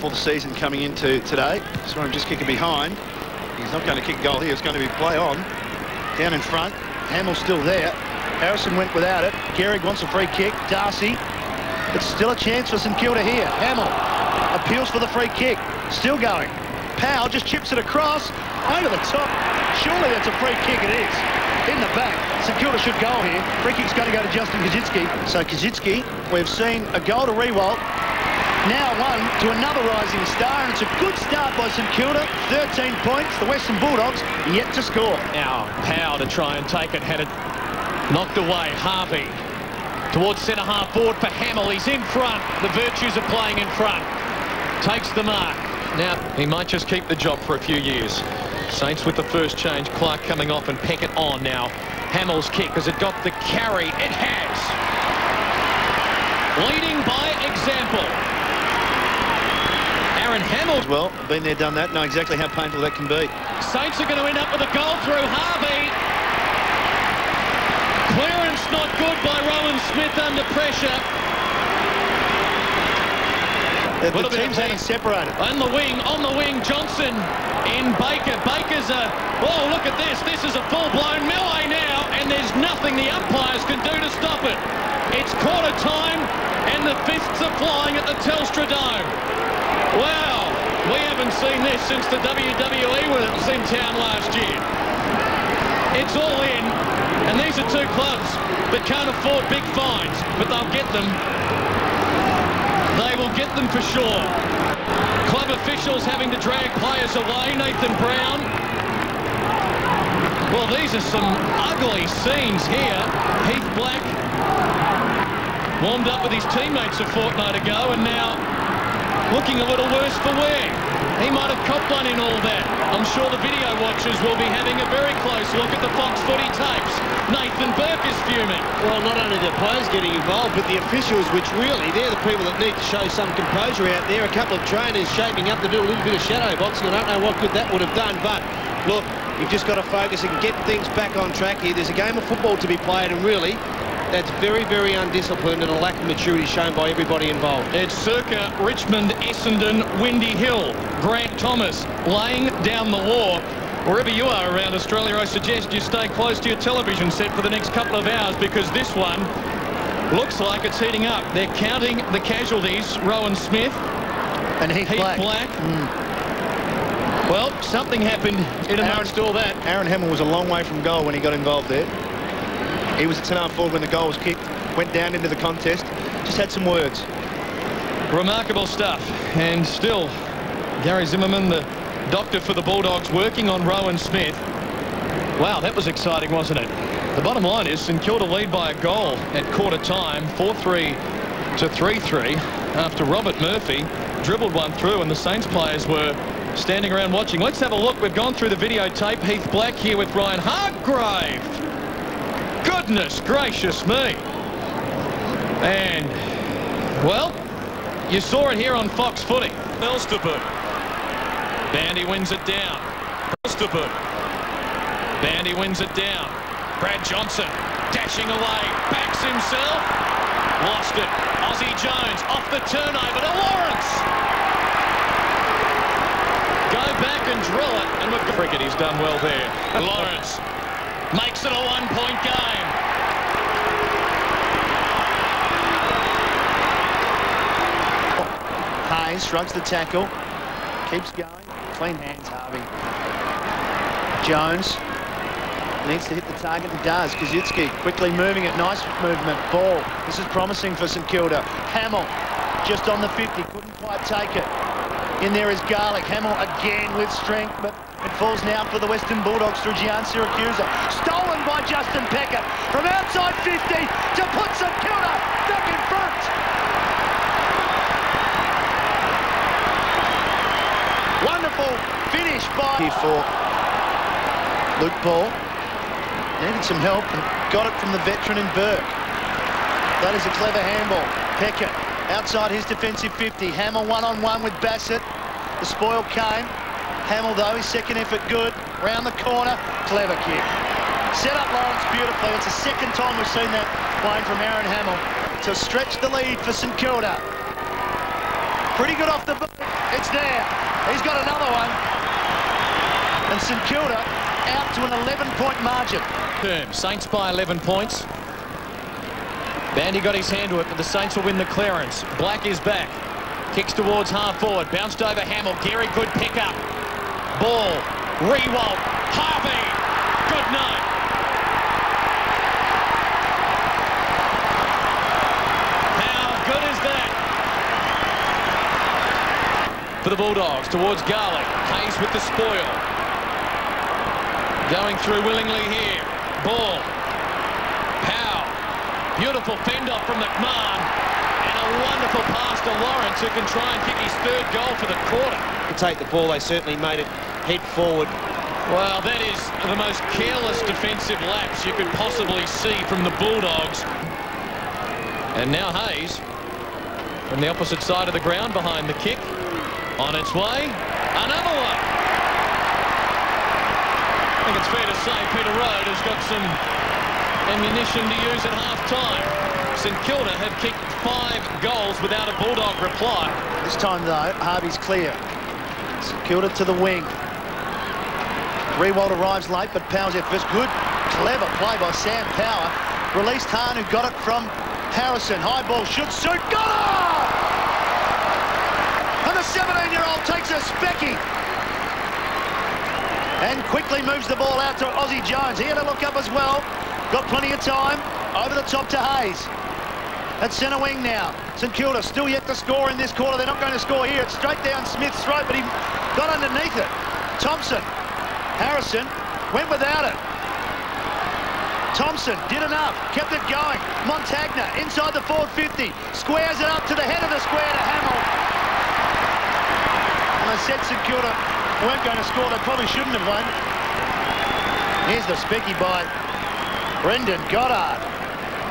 for the season coming into today. Saw him just kick it behind. He's not going to kick a goal here. It's going to be play on. Down in front. Hamill's still there. Harrison went without it. Gehrig wants a free kick. Darcy. It's still a chance for St Kilda here. Hamill appeals for the free kick. Still going. Powell just chips it across. Over the top. Surely that's a free kick. It is. In the back. St Kilda should go here. Free kick's going to go to Justin Kazitsky. So Kazitsky, we've seen a goal to Rewalt. Now one to another rising star, and it's a good start by St Kilda. 13 points. The Western Bulldogs yet to score. Now Powell to try and take it. Had it knocked away. Harvey towards centre half forward for Hamill. He's in front. The virtues of playing in front. Takes the mark. Now he might just keep the job for a few years. Saints with the first change. Clark coming off and Peckett on now. Hamill's kick. Has it got the carry? It has. Leading by example. Aaron Hamill. Well, been there, done that. Know exactly how painful that can be. Saints are going to end up with a goal through Harvey. Clearance not good by Rowan Smith under pressure. The teams haven't separated. On the wing, Johnson in Baker. Baker's a... Oh, look at this. This is a full-blown melee now, and there's nothing the umpires can do to stop it. It's quarter time, and the fists are flying at the Telstra Dome. Wow, we haven't seen this since the WWE was in town last year. It's all in, and these are two clubs that can't afford big fines, but they'll get them. They will get them for sure. Club officials having to drag players away. Nathan Brown. Well, these are some ugly scenes here. Heath Black warmed up with his teammates a fortnight ago and now looking a little worse for wear. He might have copped one in all that. I'm sure the video watchers will be having a very close look at the Fox footy tapes. Nathan Burke is fuming. Well, not only the players getting involved, but the officials, which really, they're the people that need to show some composure out there. A couple of trainers shaping up to do a little bit of shadow boxing. I don't know what good that would have done, but look, you've just got to focus and get things back on track here. There's a game of football to be played, and really, that's very, very undisciplined and a lack of maturity shown by everybody involved. It's circa Richmond, Essendon, Windy Hill. Grant Thomas laying down the law. Wherever you are around Australia, I suggest you stay close to your television set for the next couple of hours, because this one looks like it's heating up. They're counting the casualties. Rowan Smith and Heath Black. Well, something happened in amongst all that. Aaron Hamill was a long way from goal when he got involved there. He was at centre forward when the goal was kicked, went down into the contest, just had some words. Remarkable stuff. And still, Gary Zimmerman, the doctor for the Bulldogs, working on Rowan Smith. Wow, that was exciting, wasn't it? The bottom line is St Kilda lead by a goal at quarter time, 4-3 to 3-3, after Robert Murphy dribbled one through and the Saints players were standing around watching. Let's have a look. We've gone through the videotape. Heath Black here with Ryan Hargrave. Goodness gracious me. And, well, you saw it here on Fox Footy. Elsterberg. Bandy wins it down. Elsterberg. Bandy wins it down. Brad Johnson dashing away. Backs himself. Lost it. Aussie Jones off the turnover to Lawrence. Go back and drill it. And with cricket, he's done well there. Lawrence makes it a one-point game. Hayes shrugs the tackle. Keeps going. Clean hands, Harvey. Jones needs to hit the target and does. Kazitsky quickly moving it. Nice movement. Ball. This is promising for St Kilda. Hamill just on the 50. Couldn't quite take it. In there is Garlick. Hamill again with strength, but it falls now for the Western Bulldogs through Gian Siracusa. Stolen by Justin Peckett from outside 50 to put St Kilda back in front. Wonderful finish by... Here for Luke Paul. Needed some help and got it from the veteran in Burke. That is a clever handball. Peckett outside his defensive 50. Hamill one-on-one with Bassett. The spoil came. Hamill, though, his second effort good. Round the corner. Clever kick. Set up Lawrence beautifully. It's the second time we've seen that playing from Aaron Hamill to stretch the lead for St Kilda. Pretty good off the boot. He's got another one. And St Kilda out to an 11-point margin. Saints by 11 points. Bandy got his hand to it, but the Saints will win the clearance. Black is back. Kicks towards half forward. Bounced over Hamill. Gehrig, good pickup. Ball. Rewalt. Harvey. Good night. How good is that? For the Bulldogs towards Garlick. Hayes with the spoil. Going through willingly here. Ball. Powell. Beautiful fend-off from McMahon. And a wonderful pass to Lawrence, who can try and kick his third goal for the quarter. To take the ball, they certainly made it head forward. Well, that is the most careless defensive lapse you could possibly see from the Bulldogs. And now Hayes from the opposite side of the ground behind the kick. On its way. Another one. I think it's fair to say Peter Road has got some ammunition to use at half-time. St Kilda have kicked 5 goals without a Bulldog reply. This time, though, Harvey's clear. St Kilda to the wing. Rewalt arrives late, but Powell's there first. Good, clever play by Sam Power. Released Hahn, who got it from Harrison. High ball should suit. Got it! And the 17-year-old takes a specky. And quickly moves the ball out to Aussie Jones. He had a look up as well. Got plenty of time. Over the top to Hayes. At centre wing now. St Kilda still yet to score in this quarter. They're not going to score here. It's straight down Smith's throat, but he got underneath it. Thompson. Harrison went without it. Thompson did enough. Kept it going. Montagna inside the forward 50. Squares it up to the head of the square to Hamill. And I said St Kilda weren't going to score. They probably shouldn't have won. Here's the specky by Brendon Goddard.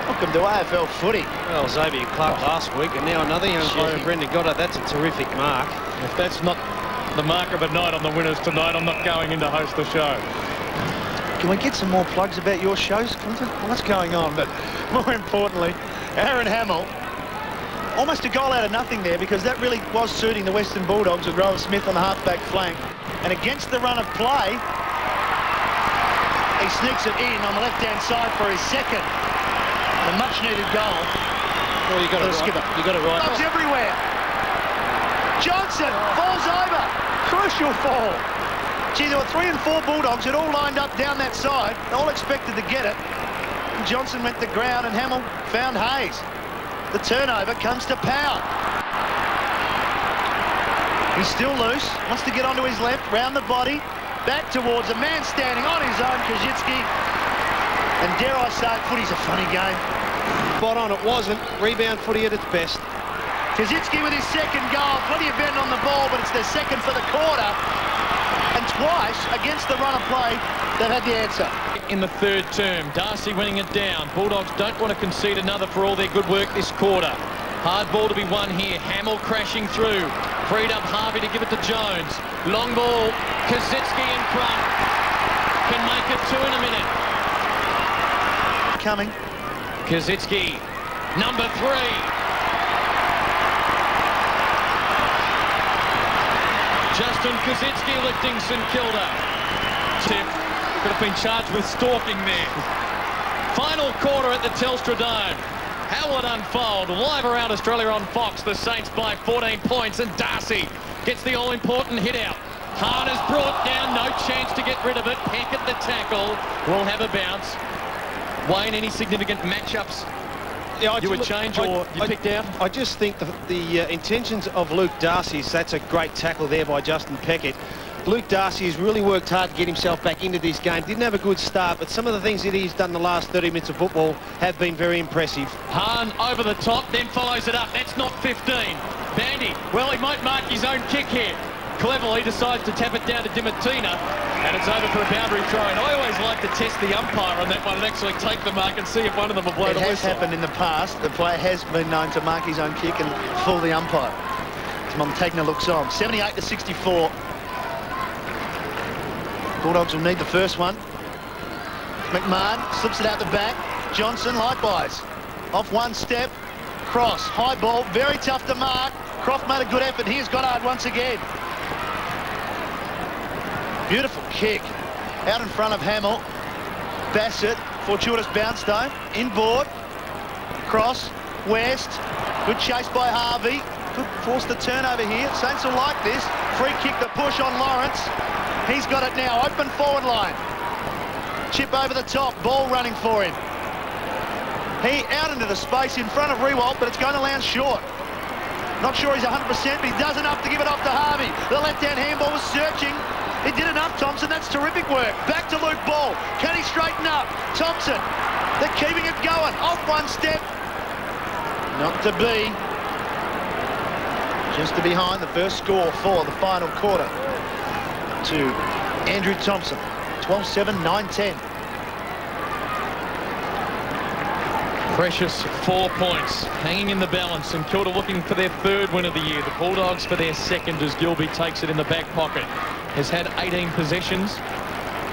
Welcome to AFL footy. Well, Xavier Clark last week, and now another young player, Brendon Goddard. That's a terrific mark. If that's not the mark of a night on the winners tonight, I'm not going in to host the show. Can we get some more plugs about your shows, Clinton? What's going on? But more importantly, Aaron Hamill, almost a goal out of nothing there, because that really was suiting the Western Bulldogs with Rowan Smith on the half-back flank. And against the run of play, he sneaks it in on the left-hand side for his second. A much-needed goal. Well, you got it right. You got it right. Dogs everywhere. Johnson falls over. Crucial fall. Gee, there were 3 and 4 Bulldogs that all lined up down that side. All expected to get it. And Johnson went to the ground, and Hamill found Hayes. The turnover comes to Powell. He's still loose. Wants to get onto his left. Round the body. Back towards a man standing on his own, Kazitsky. And dare I say, footy's a funny game. Spot on, it wasn't. Rebound footy at its best. Kazitsky with his second goal. Plenty of bend on the ball, but it's their second for the quarter. And twice, against the run of play, they've had the answer. In the third term, Darcy winning it down. Bulldogs don't want to concede another for all their good work this quarter. Hard ball to be won here. Hamill crashing through. Freed up Harvey to give it to Jones. Long ball. Kazitsky in front. Can make it 2 in a minute. Coming. Kazitsky, number 3. Justin Kazitsky lifting St Kilda. Tip could have been charged with stalking there. Final quarter at the Telstra Dome. How will it unfold? Live around Australia on Fox. The Saints by 14 points, and Darcy gets the all-important hit out. Hahn is brought down, no chance to get rid of it. Peck at the tackle, will have a bounce. Wayne, any significant matchups you would change or you picked out? I just think the intentions of Luke Darcy's, that's a great tackle there by Justin Peckett. Luke Darcy has really worked hard to get himself back into this game. Didn't have a good start, but some of the things that he's done the last 30 minutes of football have been very impressive. Hahn over the top, then follows it up. That's not 15. Bandy, well, he might mark his own kick here. Cleverly decides to tap it down to Dimatina, and it's over for a boundary throw. And I always like to test the umpire on that one and actually take the mark and see if one of them will blow the whistle. It has happened in the past. The player has been known to mark his own kick and fool the umpire. As Montagna looks on. 78-64. Bulldogs will need the first one. McMahon slips it out the back. Johnson likewise. Off one step. Cross. High ball. Very tough to mark. Croft made a good effort. Here's Goddard once again. Beautiful kick. Out in front of Hamill. Bassett. Fortuitous bounce though. Inboard. Cross. West. Good chase by Harvey. Could force the turnover here. Saints will like this. Free kick, the push on Lawrence. He's got it now. Open forward line. Chip over the top. Ball running for him. He out into the space in front of Rewalt, but it's going to land short. Not sure he's 100%, but he does enough to give it off to Harvey. The left-hand handball was searching. He did enough, Thompson. That's terrific work. Back to Luke Ball. Can he straighten up? Thompson. They're keeping it going. Off one step. Not to be. Just to behind the first score for the final quarter to Andrew Thompson. 12-7, 9-10. Precious 4 points hanging in the balance. St Kilda looking for their third win of the year. The Bulldogs for their second as Gilby takes it in the back pocket. Has had 18 possessions.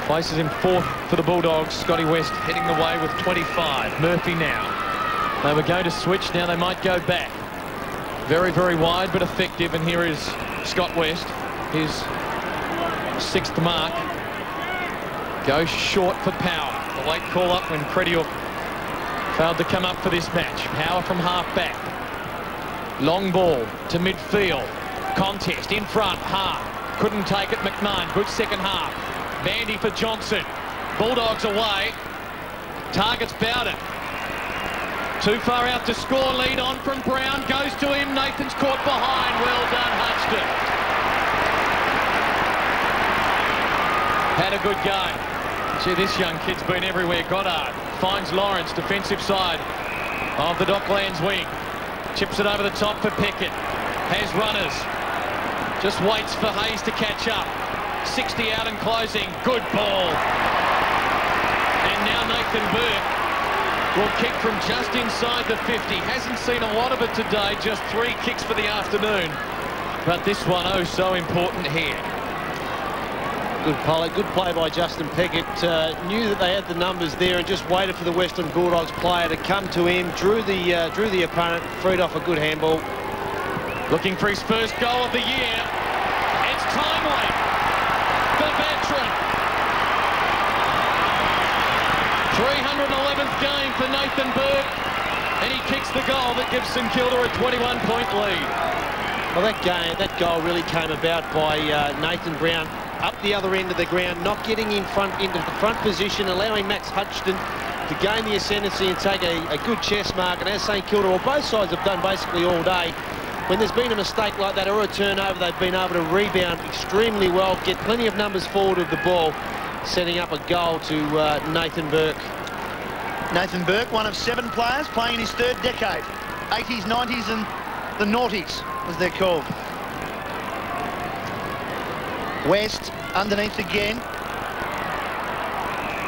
Places him fourth for the Bulldogs. Scotty West heading the way with 25. Murphy now. They were going to switch. Now they might go back. Very, very wide but effective. And here is Scott West. His sixth mark. Goes short for Power. The late call up when Crediuk failed to come up for this match. Power from half back. Long ball to midfield. Contest in front. Hart. Couldn't take it. McMahon. Good second half. Bandy for Johnson. Bulldogs away. Targets Bowden. Too far out to score. Lead on from Brown. Goes to him. Nathan's caught behind. Well done, Hudson. Had a good game. See, this young kid's been everywhere. Goddard finds Lawrence, defensive side of the Docklands wing. Chips it over the top for Pickett. Has runners. Just waits for Hayes to catch up. 60 out and closing. Good ball. And now Nathan Burke will kick from just inside the 50. Hasn't seen a lot of it today. Just 3 kicks for the afternoon. But this one, oh, so important here. Good play by Justin Pickett. Knew that they had the numbers there and just waited for the Western Bulldogs player to come to him. Drew the opponent, freed off a good handball. Looking for his first goal of the year. It's timely. The veteran. 311th game for Nathan Burke. And he kicks the goal that gives St Kilda a 21-point lead. Well, that goal really came about by Nathan Brown up the other end of the ground, not getting in front into the front position, allowing Max Hutchton to gain the ascendancy and take a good chest mark. And as St Kilda, or both sides have done basically all day, when there's been a mistake like that or a turnover, they've been able to rebound extremely well, get plenty of numbers forward of the ball, setting up a goal to Nathan Burke. Nathan Burke, one of 7 players playing in his 3rd decade. 80s, 90s and the noughties, as they're called. West underneath again.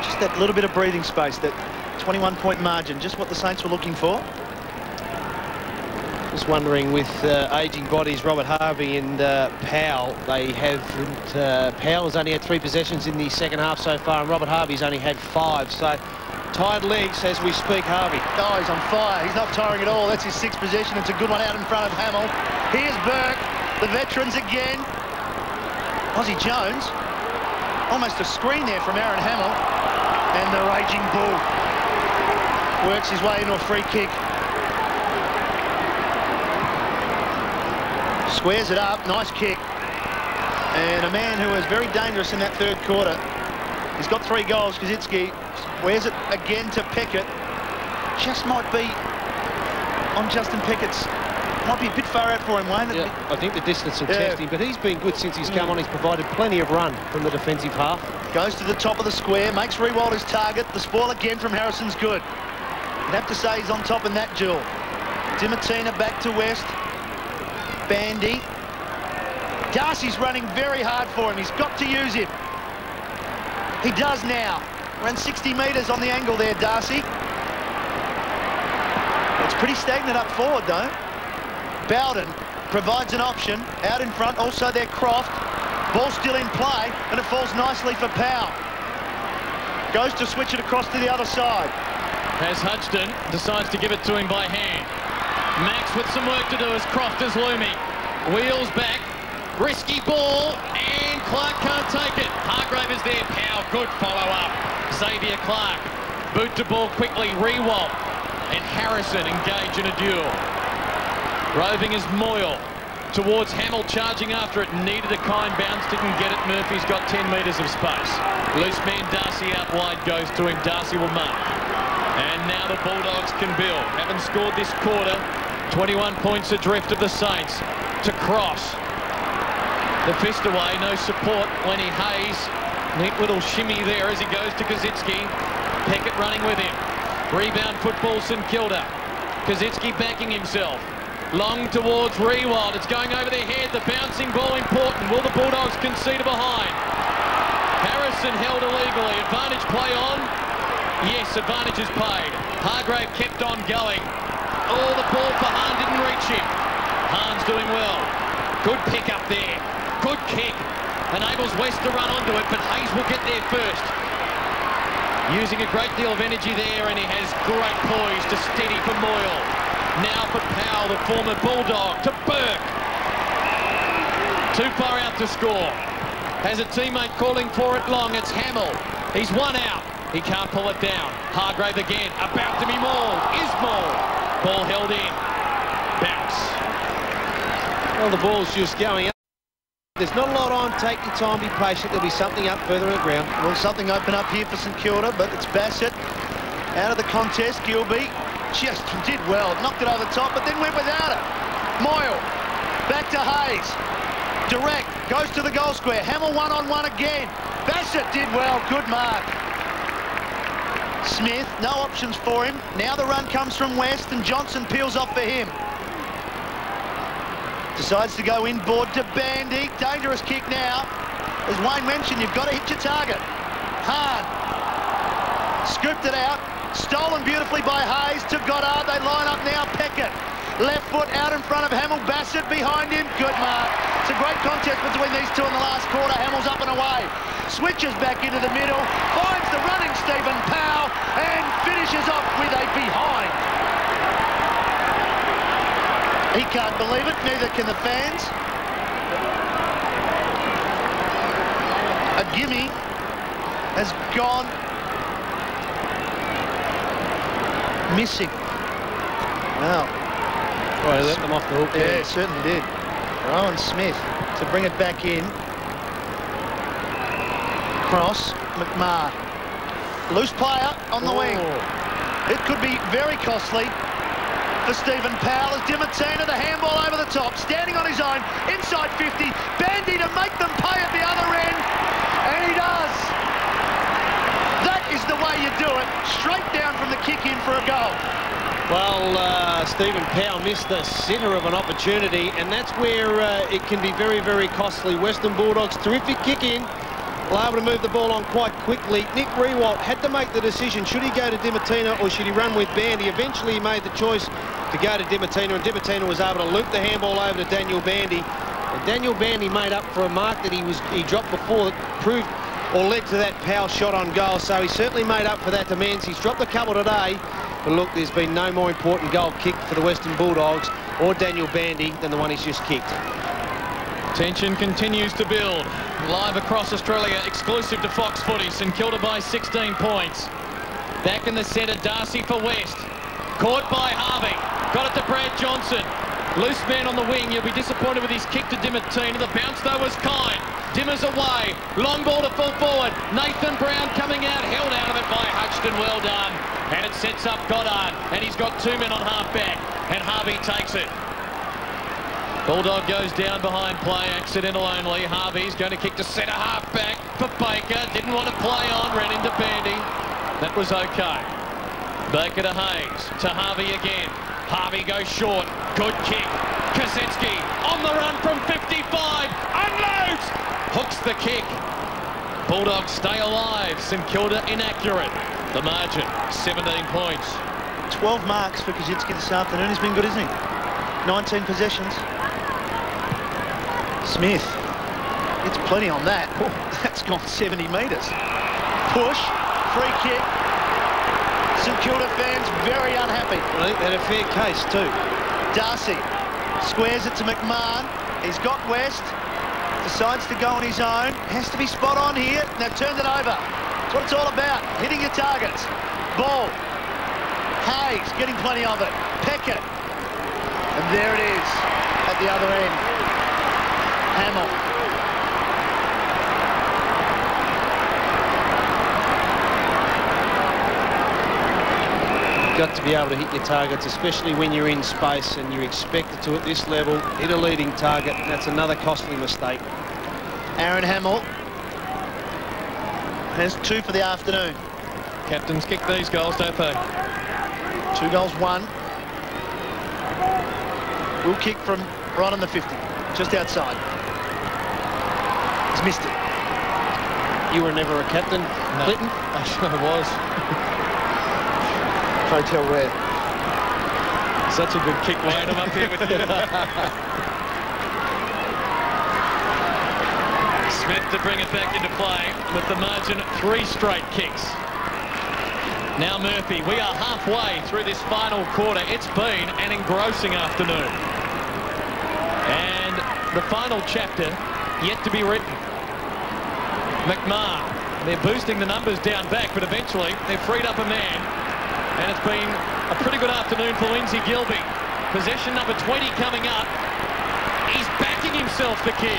Just that little bit of breathing space, that 21-point margin, just what the Saints were looking for. Just wondering, with ageing bodies, Robert Harvey and Powell, they haven't. Powell's only had 3 possessions in the second half so far, and Robert Harvey's only had 5. So tired legs as we speak, Harvey. Oh, he's on fire. He's not tiring at all. That's his 6th possession. It's a good one out in front of Hamill. Here's Burke, the veterans again. Aussie Jones, almost a screen there from Aaron Hamill, and the raging bull works his way into a free kick. Squares it up, nice kick. And a man who was very dangerous in that 3rd quarter. He's got 3 goals, Kaczynski. Squares it again to Pickett. Just might be on Justin Pickett's. Might be a bit far out for him, Wayne. Yeah, I think the distance will test him, but he's been good since he's come on. He's provided plenty of run from the defensive half. Goes to the top of the square, makes Rewalt his target. The spoil again from Harrison's good. You'd have to say he's on top in that duel. Dimatina back to West. Bandy. Darcy's running very hard for him. He's got to use him. He does now. Around 60 metres on the angle there, Darcy. It's pretty stagnant up forward, though. Bowden provides an option out in front. Also there, Croft. Ball still in play, and it falls nicely for Powell. Goes to switch it across to the other side. As Hudson decides to give it to him by hand. Max with some work to do as Croft is looming. Wheels back. Risky ball, and again. Clark can't take it. Hargrave is there. Powell, good follow-up. Xavier Clark. Boot to ball quickly. Rewalt and Harrison engage in a duel. Roving is Moyle. Towards Hamill, charging after it. Needed a kind bounce. Didn't get it. Murphy's got 10 metres of space. Loose man Darcy out wide goes to him. Darcy will mark. And now the Bulldogs can build. Haven't scored this quarter. 21 points adrift of the Saints. To Cross. The fist away, no support. Lenny Hayes. Neat little shimmy there as he goes to Kazitsky. Peckett running with him. Rebound football, St Kilda. Kazitsky backing himself. Long towards Rewald. It's going over their head. The bouncing ball important. Will the Bulldogs concede behind? Harrison held illegally. Advantage play on. Yes, advantage is paid. Hargrave kept on going. Oh, the ball for Hahn didn't reach him. Hahn's doing well. Good pick up there. Good kick. Enables West to run onto it, but Hayes will get there first. Using a great deal of energy there, and he has great poise to steady for Moyle. Now for Powell, the former Bulldog, to Burke. Too far out to score. Has a teammate calling for it long. It's Hamill. He's one out. He can't pull it down. Hargrave again. About to be mauled. Is mauled. Ball held in. Bounce. Well, the ball's just going up. There's not a lot on. Take your time. Be patient. There'll be something up further on the ground. Well, something open up here for St Kilda, but it's Bassett out of the contest. Gilby just did well. Knocked it over the top, but then went without it. Moyle. Back to Hayes. Direct. Goes to the goal square. Hamill one-on-one again. Bassett did well. Good mark. Smith, no options for him. Now the run comes from West and Johnson peels off for him. Decides to go inboard to Bandy. Dangerous kick now. As Wayne mentioned, you've got to hit your target. Hahn. Scooped it out. Stolen beautifully by Hayes to Goddard. They line up now. Peckett. Left foot out in front of Hamill. Bassett behind him. Good mark. It's a great contest between these two in the last quarter. Hamill's up and away. Switches back into the middle. Finds the running Stephen Powell and finishes off with a behind. He can't believe it. Neither can the fans. A gimme has gone missing. Wow. Well, he let them off the hook. Yeah, certainly did. Rowan Smith to bring it back in. Cross, McMahon. Loose player on the wing. It could be very costly for Stephen Powell as Dimatina, the handball over the top, standing on his own, inside 50, Bandy to make them pay at the other end, and he does. That is the way you do it, straight down from the kick in for a goal. Well, Stephen Powell missed the centre of an opportunity, and that's where it can be very, very costly. Western Bulldogs, terrific kick in. Well, able to move the ball on quite quickly. Nick Rewalt had to make the decision. Should he go to Dimatina or should he run with Bandy? Eventually, he made the choice to go to Dimatina, and Dimatina was able to loop the handball over to Daniel Bandy. And Daniel Bandy made up for a mark that he dropped before that proved or led to that Powell shot on goal. So he certainly made up for that demands. He's dropped a couple today. But look, there's been no more important goal kicked for the Western Bulldogs or Daniel Bandy than the one he's just kicked. Tension continues to build. Live across Australia, exclusive to Fox Footy. St Kilda by 16 points. Back in the centre, Darcy for West. Caught by Harvey. Got it to Brad Johnson. Loose man on the wing. You'll be disappointed with his kick to Dimatina. The bounce, though, was kind. Dimmer's away. Long ball to full forward. Nathan Brown coming out. Held out of it by Hutchton. Well done. And it sets up Goddard. And he's got two men on half-back. And Harvey takes it. Bulldog goes down behind play, accidental only. Harvey's going to kick to centre half-back for Baker. Didn't want to play on, ran into Bandy. That was okay. Baker to Hayes, to Harvey again. Harvey goes short, good kick. Kazitsky on the run from 55, unloads! Hooks the kick. Bulldogs stay alive, St Kilda inaccurate. The margin, 17 points. 12 marks for Kazitsky this afternoon. He's been good, isn't he? 19 possessions. Smith gets plenty on that. Oh, that's gone 70 metres. Push, free kick. St Kilda fans very unhappy. I think they had a fair case too. Darcy squares it to McMahon. He's got West. decides to go on his own. Has to be spot on here. And they've turned it over. That's what it's all about. Hitting your targets. Ball. Hayes getting plenty of it. Peckett. And there it is at the other end. Hamill. Got to be able to hit your targets, especially when you're in space and you're expected to at this level hit a leading target, and that's another costly mistake. Aaron Hamill has 2 for the afternoon. Captains kick these goals, don't they? 2 goals, 1. Will kick from right on the 50, just outside. He's missed it. You were never a captain, No, Clinton? I sure was. Try tell where. Such a good kick, Wayne. I'm up here with you. Smith to bring it back into play with the margin 3 straight kicks. Now Murphy. We are halfway through this final quarter. It's been an engrossing afternoon. And the final chapter yet to be written. McMahon. They're boosting the numbers down back, but eventually they've freed up a man. And it's been a pretty good afternoon for Lindsay Gilbey. Possession number 20 coming up. He's backing himself, the kid.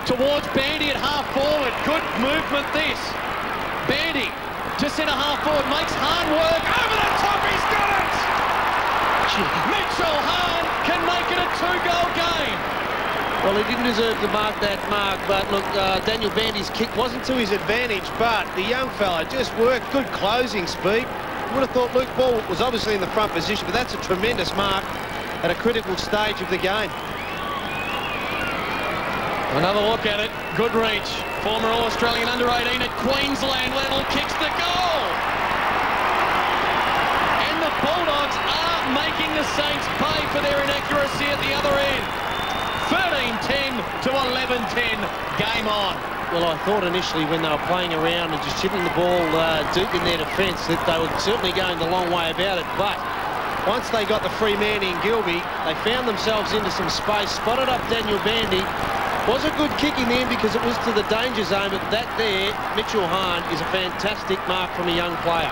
Towards Bandy at half forward. Good movement this. Bandy to centre half forward. Makes Hahn work. Over the top, he's got it! Mitchell Hahn can make it a 2-goal game. Well, he didn't deserve to mark that mark, but look, Daniel Bandy's kick wasn't to his advantage, but the young fella just worked. Good closing speed. Would have thought Luke Ball was obviously in the front position, but that's a tremendous mark at a critical stage of the game. Another look at it. Good reach. Former All-Australian under-18 at Queensland level kicks the goal. And the Bulldogs are making the Saints pay for their inaccuracy at the other end. 13-10 to 11-10. Game on. Well, I thought initially when they were playing around and just chipping the ball deep in their defence that they were certainly going the long way about it. But once they got the free man in Gilbey, they found themselves into some space, spotted up Daniel Bandy. Was a good kick in the end because it was to the danger zone, but that there, Mitchell Hahn, is a fantastic mark from a young player.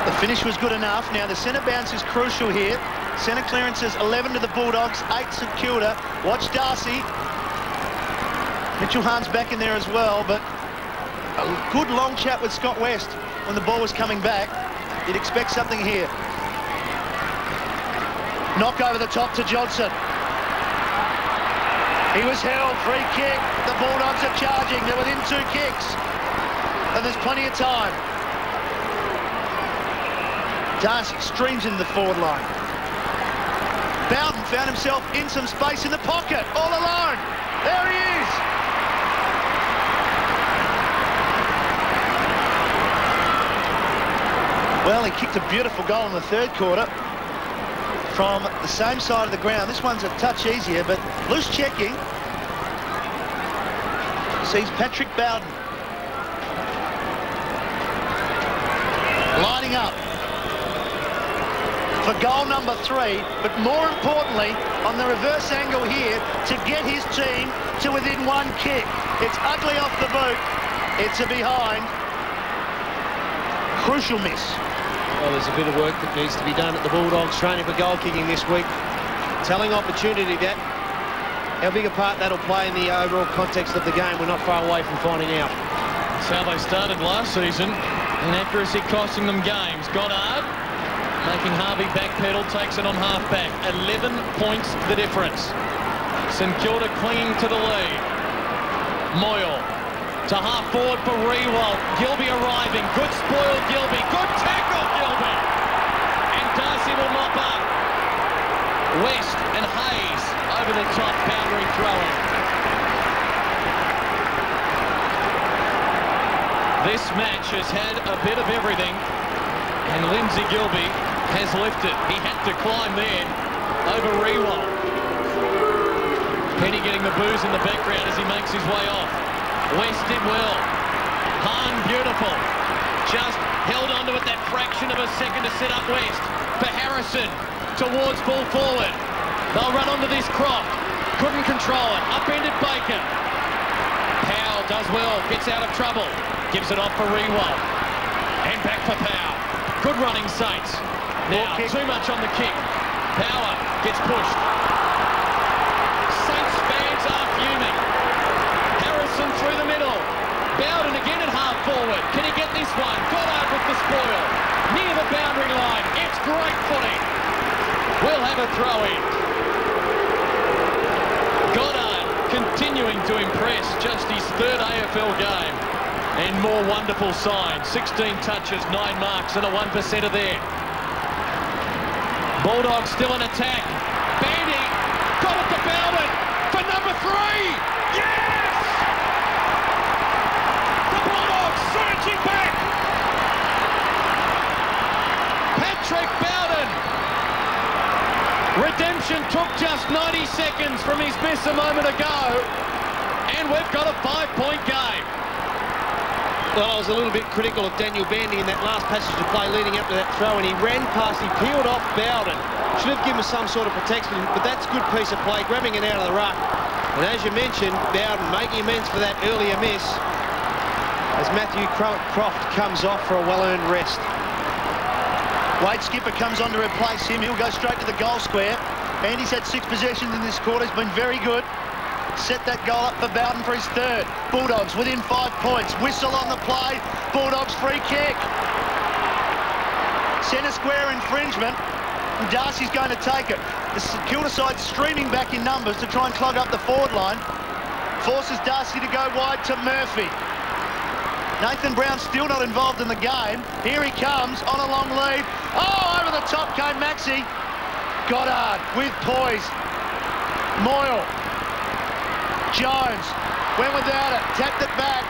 The finish was good enough. Now the centre bounce is crucial here. Centre clearances 11 to the Bulldogs, 8 St Kilda. Watch Darcy. Mitchell Hahn's back in there as well, but a good long chat with Scott West when the ball was coming back. You'd expect something here. Knock over the top to Johnson. He was held, free kick. The Bulldogs are charging. They're within 2 kicks. And there's plenty of time. Darcy streams into the forward line. Bowden found himself in some space in the pocket, all alone. There he is. Well, he kicked a beautiful goal in the 3rd quarter from the same side of the ground. This one's a touch easier, but loose checking sees Patrick Bowden lining up for goal number 3, but more importantly, on the reverse angle here, to get his team to within 1 kick. It's ugly off the boot. It's a behind. Crucial miss. Well, there's a bit of work that needs to be done at the Bulldogs training for goal kicking this week. Telling opportunity that. How big a part that'll play in the overall context of the game, we're not far away from finding out. That's how they started last season. Inaccuracy costing them games. Goddard making Harvey backpedal, takes it on half-back. 11 points the difference. St Kilda clinging to the lead. Moyle to half-forward for Rewalt. Gilbey arriving. Good spoil, Gilbey. Good tackle, Gilbey. And Darcy will mop up. West and Hayes over the top, boundary throwing. This match has had a bit of everything, and Lindsay Gilbey has lifted. He had to climb there over Rewalt. Penny getting the booze in the background as he makes his way off. West did well. Hahn beautiful. Just held onto it that fraction of a second to set up West. For Harrison towards full forward. They'll run onto this Croft. control it. Upended Bacon. Powell does well, gets out of trouble. Gives it off for Rewalt. And back for Powell. Good running Saints. Now, too much on the kick. Power gets pushed. Saints fans are fuming. Harrison through the middle. Bowden again at half forward. Can he get this one? Goddard with the spoil. Near the boundary line. It's great footing. We'll have a throw in. Goddard continuing to impress. Just his third AFL game. And more wonderful signs. 16 touches, 9 marks, and a 1%er there. Bulldogs still in attack. Bandy got it to Bowden for number 3. Yes! The Bulldogs surging back. Patrick Bowden. Redemption took just 90 seconds from his miss a moment ago. And we've got a 5-point game. Well, I was a little bit critical of Daniel Bandy in that last passage of play leading up to that throw, and he ran past, he peeled off Bowden. Should have given him some sort of protection, but that's a good piece of play, grabbing it out of the ruck. And as you mentioned, Bowden making amends for that earlier miss as Matthew Croft comes off for a well-earned rest. Wade Skipper comes on to replace him. He'll go straight to the goal square. Andy's had 6 possessions in this quarter. He's been very good. Set that goal up for Bowden for his 3rd. Bulldogs within 5 points. Whistle on the play. Bulldogs free kick. Centre square infringement. And Darcy's going to take it. The St Kilda side streaming back in numbers to try and clog up the forward line. Forces Darcy to go wide to Murphy. Nathan Brown still not involved in the game. Here he comes on a long lead. Oh, over the top came Maxi. Goddard with poise. Moyle. Jones went without it, tapped it back.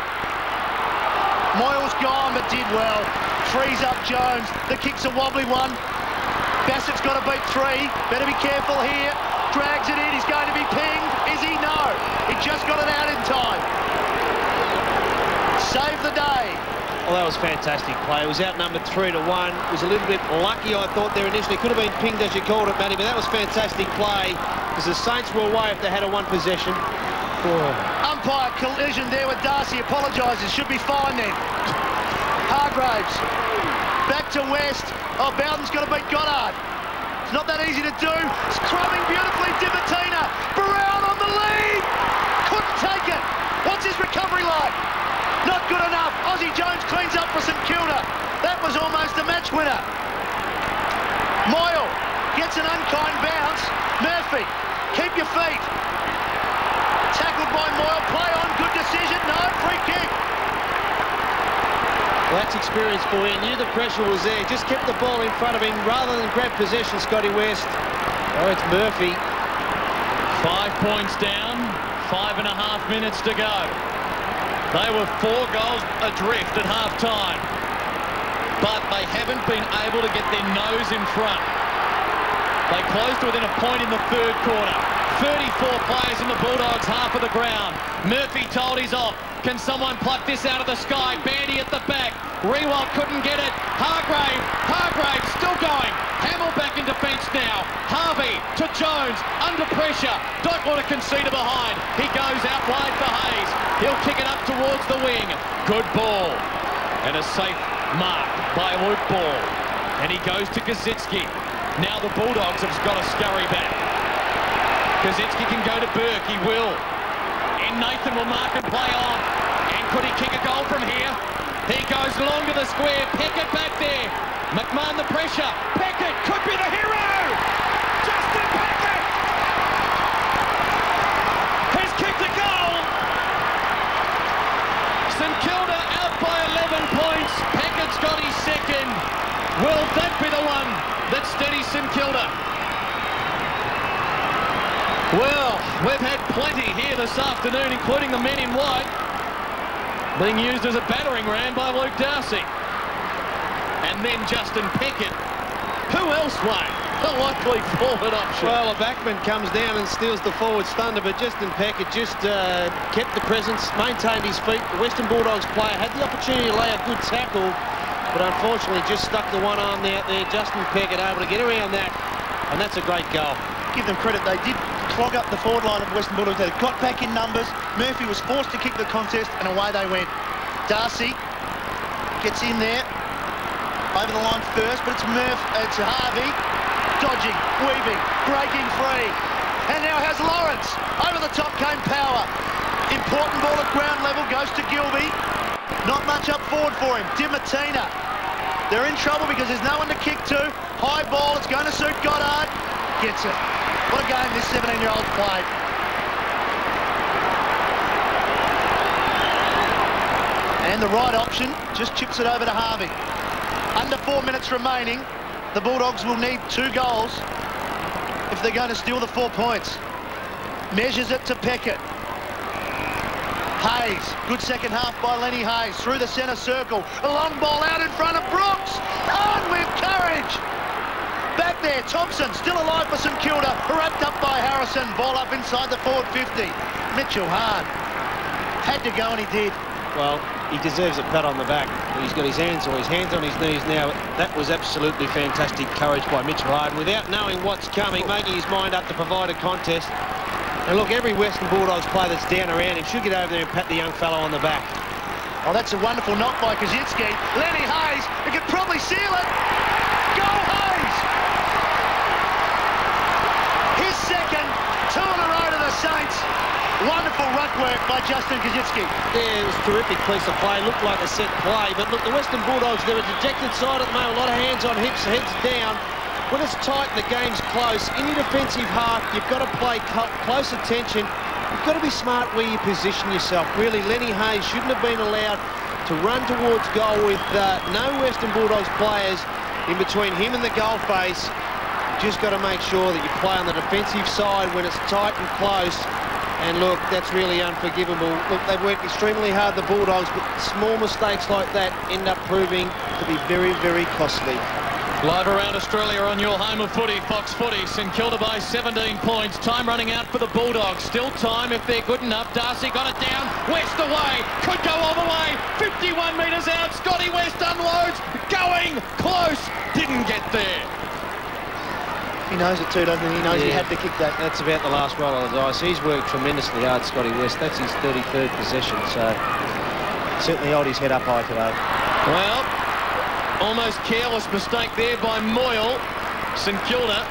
Moyle's gone, but did well. Frees up Jones. The kick's a wobbly one. Bassett's got to beat 3. Better be careful here. Drags it in. He's going to be pinged. Is he? No. He just got it out in time. Save the day. Well, that was fantastic play. It was outnumbered 3-1. It was a little bit lucky, I thought, there initially. Could have been pinged, as you called it, Matty, but that was fantastic play because the Saints were away if they had a 1 possession. Umpire collision there with Darcy. Apologises. Should be fine then. Hargraves. Back to West. Oh, Bowden's got to beat Goddard. It's not that easy to do. Scrubbing beautifully. Divatina. Brown on the lead. Couldn't take it. What's his recovery like? Not good enough. Aussie Jones cleans up for St Kilda. That was almost a match winner. Moyle gets an unkind bounce. Murphy. Keep your feet. Tackled by Moyle, play on, good decision, no, free kick. Well, that's experience for you. Knew the pressure was there, just kept the ball in front of him rather than grab possession, Scotty West. Oh, it's Murphy. 5 points down, 5.5 minutes to go. They were 4 goals adrift at half-time, but they haven't been able to get their nose in front. They closed within a point in the 3rd quarter. 34 players in the Bulldogs, half of the ground. Murphy told he's off. Can someone pluck this out of the sky? Bandy at the back. Rewalt couldn't get it. Hargrave still going. Hamill back in defence now. Harvey to Jones, under pressure. Don't want to concede a behind. He goes out wide for Hayes. He'll kick it up towards the wing. Good ball. And a safe mark by Luke Ball. And he goes to Kazitsky. Now the Bulldogs have got to scurry back. Kazitsky can go to Burke, he will. And Nathan will mark and play on. And could he kick a goal from here? He goes long to the square, Peckett back there. McMahon the pressure, Peckett could be the hero! Justin Peckett has kicked a goal! St Kilda out by 11 points, Peckett's got his 2nd. Will that be the one that steadies St Kilda? Well, we've had plenty here this afternoon, including the men in white, being used as a battering ram by Luke Darcy. And then Justin Peckett. Who else, Wayne? The likely forward option. Well, a backman comes down and steals the forward's thunder, but Justin Peckett just kept the presence, maintained his feet. The Western Bulldogs player had the opportunity to lay a good tackle, but unfortunately just stuck the one arm out there. Justin Peckett able to get around that, and that's a great goal. Give them credit, they did clog up the forward line of Western Bulldogs. They got back in numbers. Murphy was forced to kick the contest, and away they went. Darcy gets in there, over the line first, but it's Harvey, dodging, weaving, breaking free. And now has Lawrence. Over the top came Power. Important ball at ground level, goes to Gilby. Not much up forward for him. Dimatina. They're in trouble because there's no one to kick to. High ball, it's going to suit Goddard. Gets it. What a game this 17-year-old played. And the right option just chips it over to Harvey. Under 4 minutes remaining. The Bulldogs will need 2 goals if they're going to steal the 4 points. Measures it to Peckett. Hayes, good second half by Lenny Hayes, through the centre circle. A long ball out in front of Brooks. On with courage. Back there, Thompson, still alive for St Kilda, wrapped up by Harrison. Ball up inside the forward 50. Mitchell Hard had to go, and he did. Well, he deserves a pat on the back. He's got his hands on his knees now. That was absolutely fantastic courage by Mitchell Hard, without knowing what's coming, making his mind up to provide a contest. And look, every Western Bulldogs player that's down around him should get over there and pat the young fellow on the back. Oh, that's a wonderful knock by Kaczynski. Lenny Hayes, he could probably seal it. Go Hayes! His second, 2 in a row to the Saints. Wonderful ruck work by Justin Kaczynski. Yeah, it was a terrific piece of play. Looked like a set play. But look, the Western Bulldogs, they're a dejected side at the moment. A lot of hands on hips, heads down. When it's tight and the game's close, in your defensive half, you've got to play close attention. You've got to be smart where you position yourself. Really, Lenny Hayes shouldn't have been allowed to run towards goal with no Western Bulldogs players in between him and the goal face. You've just got to make sure that you play on the defensive side when it's tight and close. And look, that's really unforgivable. Look, they've worked extremely hard, the Bulldogs, but small mistakes like that end up proving to be very, very costly. Live around Australia on your home of footy, Fox Footy. St Kilda by 17 points. Time running out for the Bulldogs. Still time if they're good enough. Darcy got it down. West away. Could go all the way. 51 metres out. Scotty West unloads. Going close. Didn't get there. He knows it too, doesn't he? He knows he had to kick that. That's about the last roll of the dice. He's worked tremendously hard, Scotty West. That's his 33rd possession, so certainly hold his head up high today. Well, almost careless mistake there by Moyle. St Kilda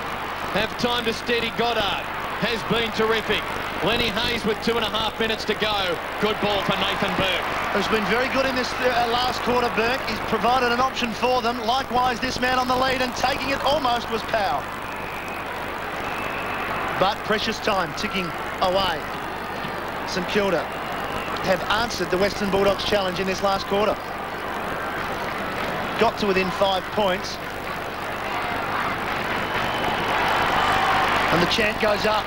have time to steady Goddard. Has been terrific. Lenny Hayes with 2.5 minutes to go. Good ball for Nathan Burke. Who's been very good in this last quarter, Burke. He's provided an option for them. Likewise, this man on the lead, and taking it almost was Powell. But precious time ticking away. St Kilda have answered the Western Bulldogs challenge in this last quarter. Got to within 5 points. And the chant goes up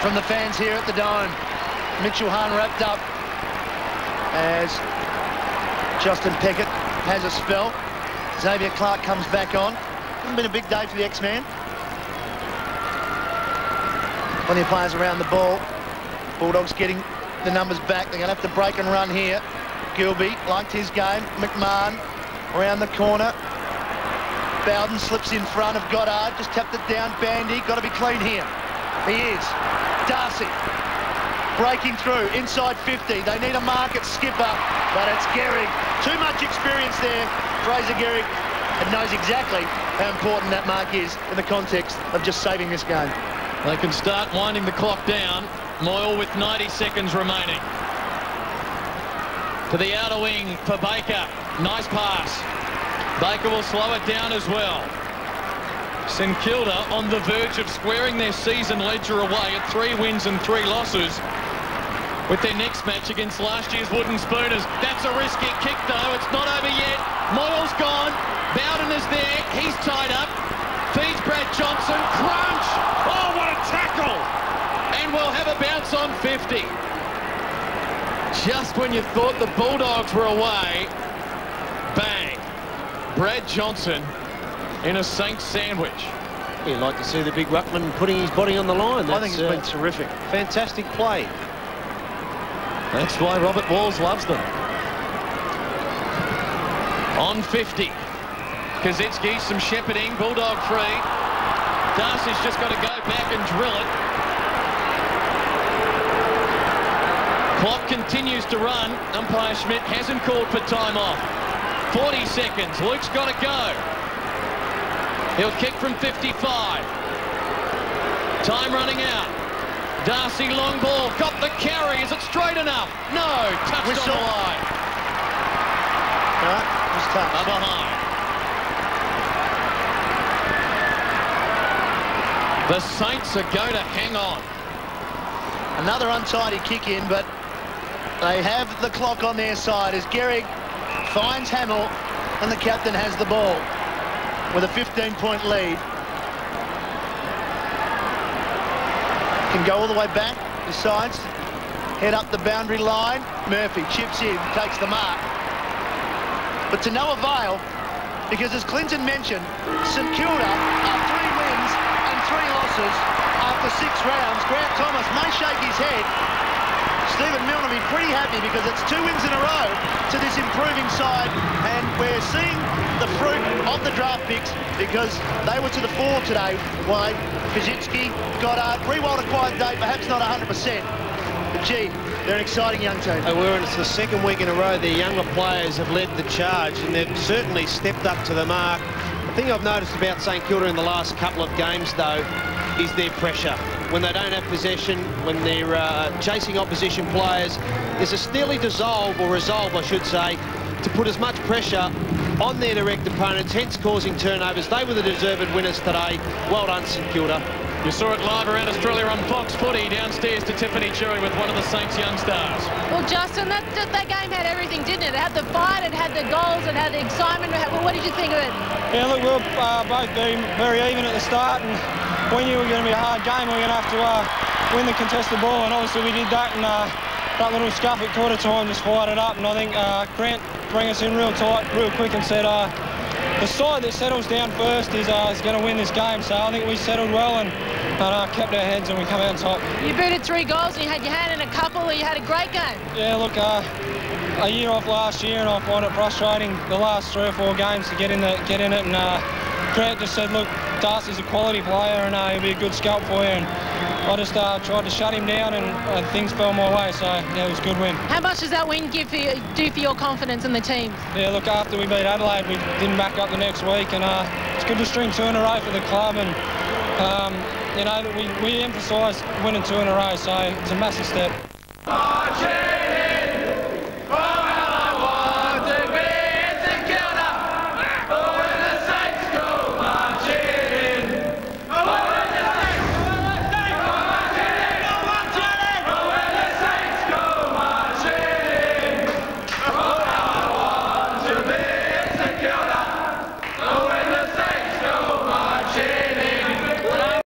from the fans here at the Dome. Mitchell Hahn wrapped up as Justin Peckett has a spell. Xavier Clark comes back on. Hasn't been a big day for the X-Man. Plenty of players around the ball. Bulldogs getting the numbers back. They're going to have to break and run here. Gilby liked his game. McMahon around the corner. Bowden slips in front of Goddard. Just tapped it down. Bandy. Got to be clean here. He is. Darcy breaking through inside 50. They need a mark at skipper, but it's Gehrig. Too much experience there. Fraser Gehrig, and knows exactly how important that mark is in the context of just saving this game. They can start winding the clock down. Moyle with 90 seconds remaining. To the outer wing for Baker. Nice pass. Baker will slow it down as well. St Kilda on the verge of squaring their season ledger away at 3 wins and 3 losses with their next match against last year's Wooden Spooners. That's a risky kick though. It's not over yet. Moyle's gone. Bowden is there. He's tied up. Feeds Brad Johnson. Crunch! Oh, what a tackle! And we'll have a bounce on 50. Just when you thought the Bulldogs were away, bang. Brad Johnson in a Saints sandwich. You'd like to see the big ruckman putting his body on the line. I think it's been terrific. Fantastic play. That's why Robert Walls loves them. On 50. Kaczynski, some shepherding, Bulldog free. Darcy's just got to go back and drill it. Clock continues to run. Umpire Schmidt hasn't called for time off. 40 seconds. Luke's got to go. He'll kick from 55. Time running out. Darcy, long ball. Got the carry. Is it straight enough? No. Touched on the line. Right, was touched. Up behind. The Saints are going to hang on. Another untidy kick in, but they have the clock on their side as Gehrig finds Hamill and the captain has the ball with a 15-point lead. Can go all the way back, decides, head up the boundary line. Murphy chips in, takes the mark. But to no avail, because as Clinton mentioned, St Kilda are 3 wins and 3 losses after 6 rounds. Grant Thomas may shake his head. Stephen Milne will be pretty happy because it's 2 wins in a row to this improving side, and we're seeing the fruit of the draft picks because they were to the fore today. Why? Kaczynski, Goddard, Rewald a quiet day, perhaps not 100%. But gee, they're an exciting young team. It's the 2nd week in a row their younger players have led the charge, and they've certainly stepped up to the mark. The thing I've noticed about St Kilda in the last couple of games, though, is their pressure. When they don't have possession, when they're chasing opposition players, there's a steely resolve, I should say, to put as much pressure on their direct opponents, hence causing turnovers. They were the deserved winners today. Well done, St Kilda. You saw it live around Australia on Fox Footy, downstairs to Tiffany Chewy with one of the Saints young stars. Well, Justin, that game had everything, didn't it? It had the fight, it had the goals, it had the excitement. What did you think of it? Yeah, look, we were both being very even at the start, and we knew it was going to be a hard game. We were going to have to win the contested ball, and obviously we did that, and that little scuff at quarter time just fired it up, and I think Grant bring us in real tight, real quick, and said the side that settles down first is going to win this game. So I think we settled well and kept our heads, and we come out on top. You booted 3 goals, and you had your hand in a couple, and you had a great game. Yeah, look, a year off last year, and I find it frustrating the last 3 or 4 games to get in it, and Grant just said, look, Darcy's a quality player, and he'll be a good scout for you. And I just tried to shut him down, and things fell my way, so yeah, it was a good win. How much does that win do for your confidence in the team? Yeah, look, after we beat Adelaide, we didn't back up the next week, and it's good to string 2 in a row for the club, and you know, we emphasise winning 2 in a row, so it's a massive step.